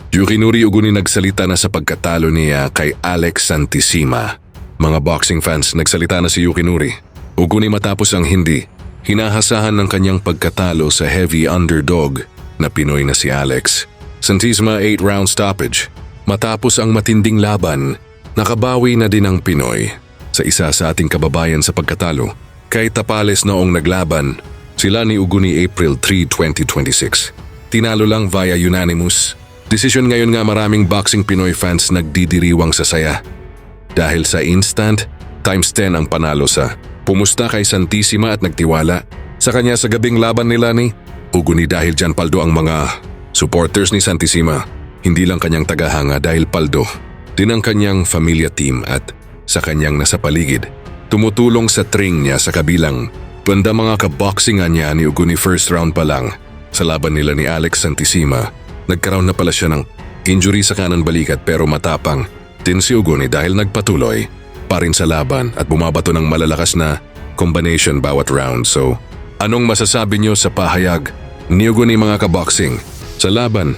Yukinori Uguni nagsalita na sa pagkatalo niya kay Alex Santissima. Mga boxing fans, nagsalita na si Yukinori Uguni matapos ang hindi hinahasahan ng kanyang pagkatalo sa heavy underdog na Pinoy na si Alex. Santissima 8-round stoppage. Matapos ang matinding laban, nakabawi na din ang Pinoy sa isa sa ating kababayan sa pagkatalo kay Tapales noong naglaban sila ni Uguni April 3, 2026. Tinalo lang via unanimous decision. Ngayon nga maraming boxing Pinoy fans nagdidiriwang sa saya dahil sa instant times 10 ang panalo sa pumusta kay Santissima at nagtiwala sa kanya sa gabing laban nila ni Uguni. Dahil dyan paldo ang mga supporters ni Santissima, hindi lang kanyang tagahanga dahil paldo din ang kanyang familia team at sa kanyang nasa paligid. Tumutulong sa tring niya sa kabilang banda mga kaboxingan niya ni Uguni. First round pa lang sa laban nila ni Alex Santissima, nagkaroon na pala siya ng injury sa kanan balikat, pero matapang din si Uguni dahil nagpatuloy pa rin sa laban at bumabato ng malalakas na combination bawat round. So, anong masasabi niyo sa pahayag ni Uguni mga kaboxing? Sa laban,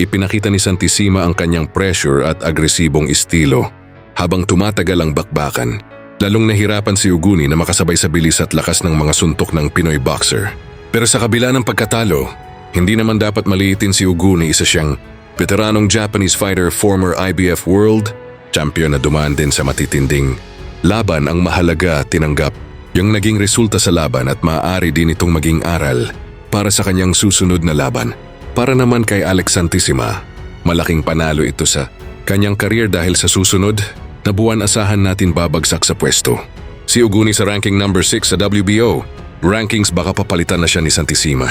ipinakita ni Santissima ang kanyang pressure at agresibong estilo habang tumatagal ang bakbakan. Lalong nahirapan si Uguni na makasabay sa bilis at lakas ng mga suntok ng Pinoy boxer. Pero sa kabila ng pagkatalo, hindi naman dapat maliitin si Uguni. Isa siyang veteranong Japanese fighter, former IBF World Champion na dumaan din sa matitinding laban. Ang mahalaga, tinanggap yung naging resulta sa laban at maaari din itong maging aral para sa kanyang susunod na laban. Para naman kay Alex Santissima, malaking panalo ito sa kanyang career dahil sa susunod na buwan asahan natin babagsak sa pwesto si Uguni sa ranking number 6 sa WBO rankings. Baka papalitan na siya ni Santissima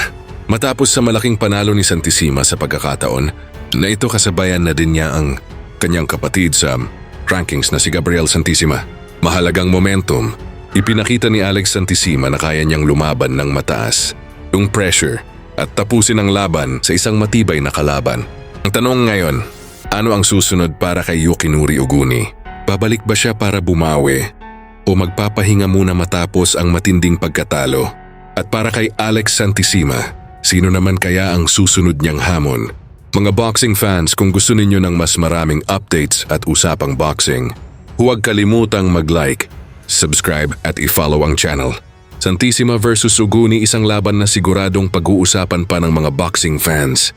matapos sa malaking panalo ni Santissima. Sa pagkakataon na ito, kasabayan na din niya ang kanyang kapatid sa rankings na si Gabriel Santissima. Mahalagang momentum. Ipinakita ni Alex Santissima na kaya niyang lumaban ng mataas yung pressure at tapusin ang laban sa isang matibay na kalaban. Ang tanong ngayon, ano ang susunod para kay Yukinori Uguni? Babalik ba siya para bumawi o magpapahinga muna matapos ang matinding pagkatalo? At para kay Alex Santissima, sino naman kaya ang susunod niyang hamon? Mga boxing fans, kung gusto ninyo ng mas maraming updates at usapang boxing, huwag kalimutang mag-like, subscribe at i-follow ang channel. Santissima versus Uguni, isang laban na siguradong pag-uusapan pa ng mga boxing fans.